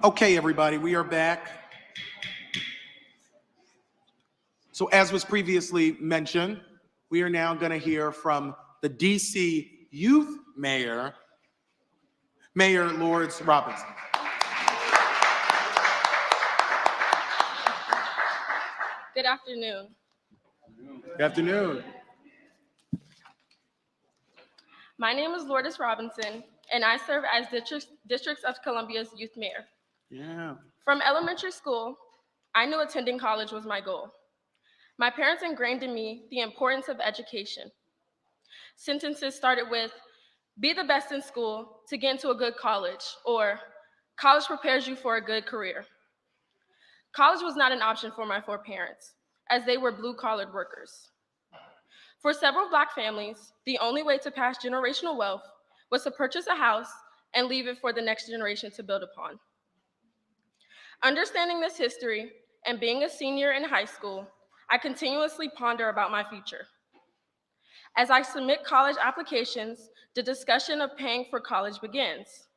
Okay, everybody, we are back. So as was previously mentioned, we are now going to hear from the DC Youth Mayor, Mayor Lourdes Robinson. Good afternoon. Good afternoon. My name is Lourdes Robinson, and I serve as District of Columbia's Youth Mayor. Yeah. From elementary school, I knew attending college was my goal. My parents ingrained in me the importance of education. Sentences started with, "Be the best in school to get into a good college," or "College prepares you for a good career." College was not an option for my four parents, as they were blue-collar workers. For several Black families, the only way to pass generational wealth was to purchase a house and leave it for the next generation to build upon. Understanding this history and being a senior in high school, I continuously ponder about my future. As I submit college applications, the discussion of paying for college begins.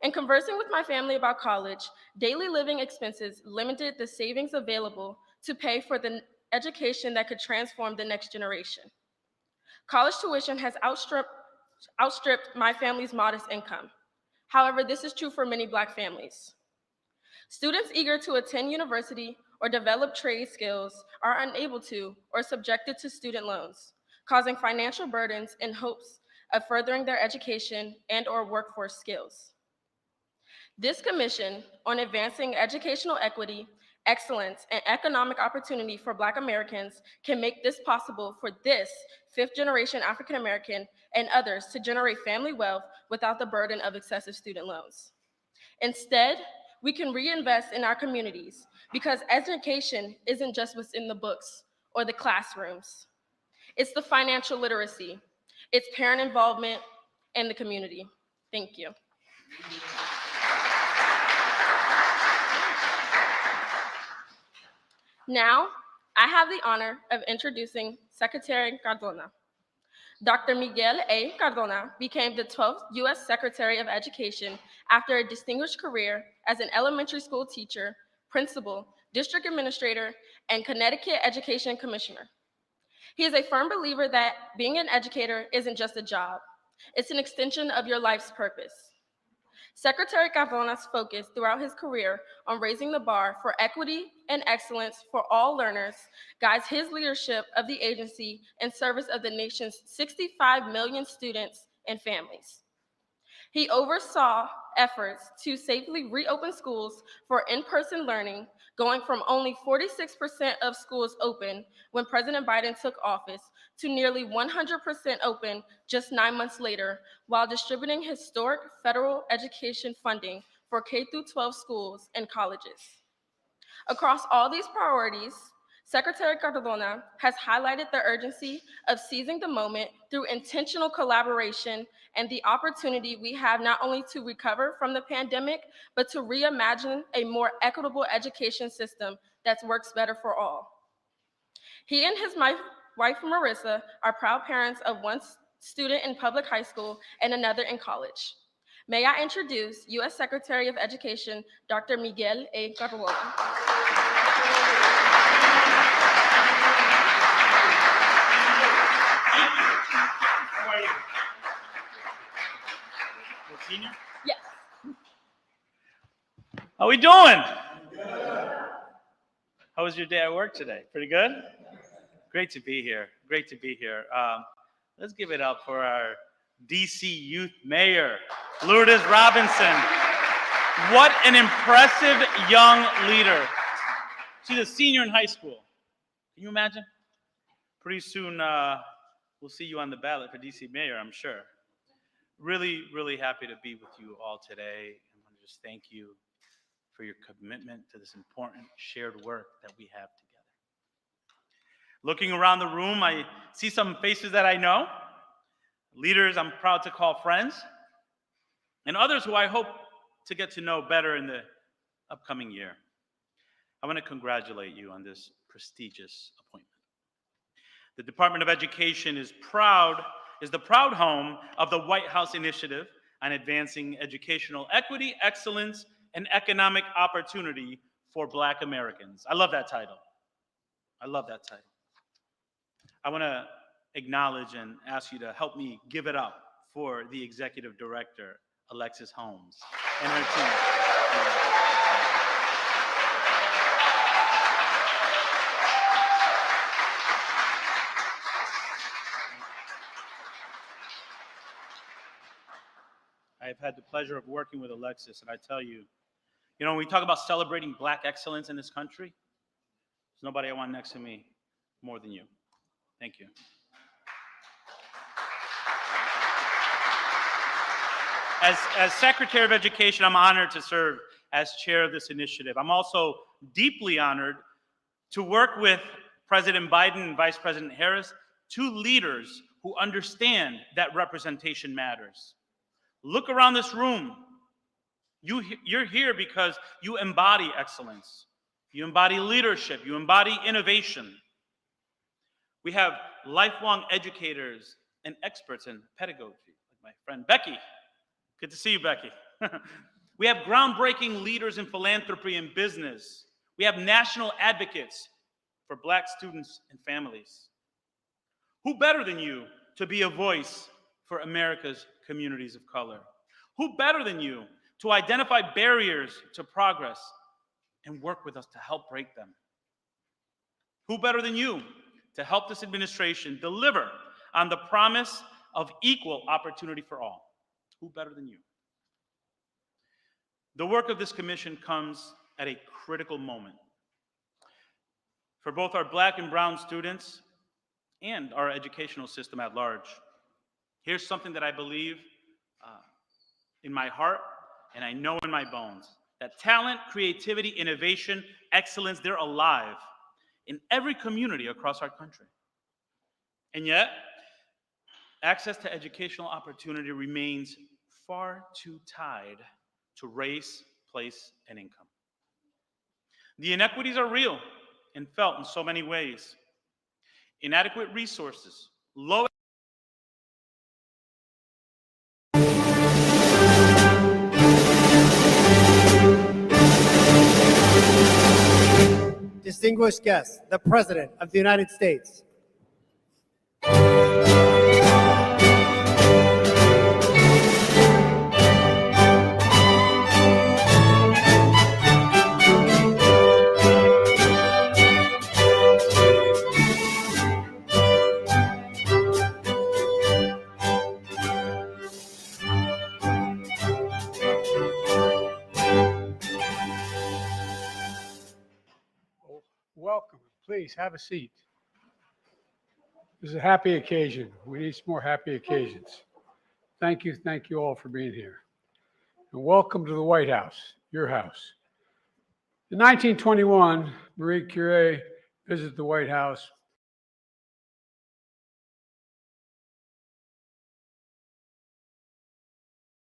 In conversing with my family about college, daily living expenses limited the savings available to pay for the education that could transform the next generation. College tuition has outstripped my family's modest income. However, this is true for many Black families. Students eager to attend university or develop trade skills are unable to or subjected to student loans, causing financial burdens in hopes of furthering their education and/or workforce skills. This commission on advancing educational equity, excellence, and economic opportunity for Black Americans can make this possible for this fifth-generation African American and others to generate family wealth without the burden of excessive student loans. Instead, we can reinvest in our communities because education isn't just what's in the books or the classrooms. It's the financial literacy, it's parent involvement, and the community. Thank you. Now, I have the honor of introducing Secretary Cardona. Dr. Miguel A. Cardona became the 12th U.S. Secretary of Education after a distinguished career as an elementary school teacher, principal, district administrator, and Connecticut Education Commissioner. He is a firm believer that being an educator isn't just a job, it's an extension of your life's purpose. Secretary Cardona's focus throughout his career on raising the bar for equity and excellence for all learners guides his leadership of the agency in service of the nation's 65 million students and families. He oversaw efforts to safely reopen schools for in-person learning, going from only 46% of schools open when President Biden took office to nearly 100% open just 9 months later, while distributing historic federal education funding for K-12 schools and colleges. Across all these priorities, Secretary Cardona has highlighted the urgency of seizing the moment through intentional collaboration and the opportunity we have not only to recover from the pandemic, but to reimagine a more equitable education system that works better for all. He and his wife, Marissa, are proud parents of one student in public high school and another in college. May I introduce U.S. Secretary of Education, Dr. Miguel A. Cardona. How are you? Senior? Yes. How we doing? How was your day at work today? Pretty good? Great to be here. Great to be here. Let's give it up for our DC Youth Mayor, Lourdes Robinson. What an impressive young leader. She's a senior in high school. Can you imagine? Pretty soon, we'll see you on the ballot for DC Mayor, I'm sure. Really, really happy to be with you all today. I want to just thank you for your commitment to this important shared work that we have together. Looking around the room, I see some faces that I know, leaders I'm proud to call friends, and others who I hope to get to know better in the upcoming year. I want to congratulate you on this prestigious appointment. The Department of Education is the proud home of the White House Initiative on Advancing Educational Equity, Excellence, and economic opportunity for Black Americans. I love that title. I love that title. I want to acknowledge and ask you to help me give it up for the executive director, Alexis Holmes, and her team. I've had the pleasure of working with Alexis, and I tell you, when we talk about celebrating Black excellence in this country, there's nobody I want next to me more than you. Thank you. As Secretary of Education, I'm honored to serve as chair of this initiative. I'm also deeply honored to work with President Biden and Vice President Harris, two leaders who understand that representation matters. Look around this room. You're here because you embody excellence. You embody leadership. You embody innovation. We have lifelong educators and experts in pedagogy, like my friend Becky. Good to see you, Becky. We have groundbreaking leaders in philanthropy and business. We have national advocates for Black students and families. Who better than you to be a voice for America's communities of color? Who better than you to identify barriers to progress and work with us to help break them? Who better than you to help this administration deliver on the promise of equal opportunity for all? Who better than you? The work of this commission comes at a critical moment for both our Black and brown students and our educational system at large. Here's something that I believe in my heart and I know in my bones, that talent, creativity, innovation, excellence, they're alive in every community across our country. And yet, access to educational opportunity remains far too tied to race, place, and income. The inequities are real and felt in so many ways. Inadequate resources, low Distinguished guests, the President of the United States. Welcome. Please have a seat. This is a happy occasion. We need some more happy occasions. Thank you all for being here. And welcome to the White House, your house. In 1921, Marie Curie visited the White House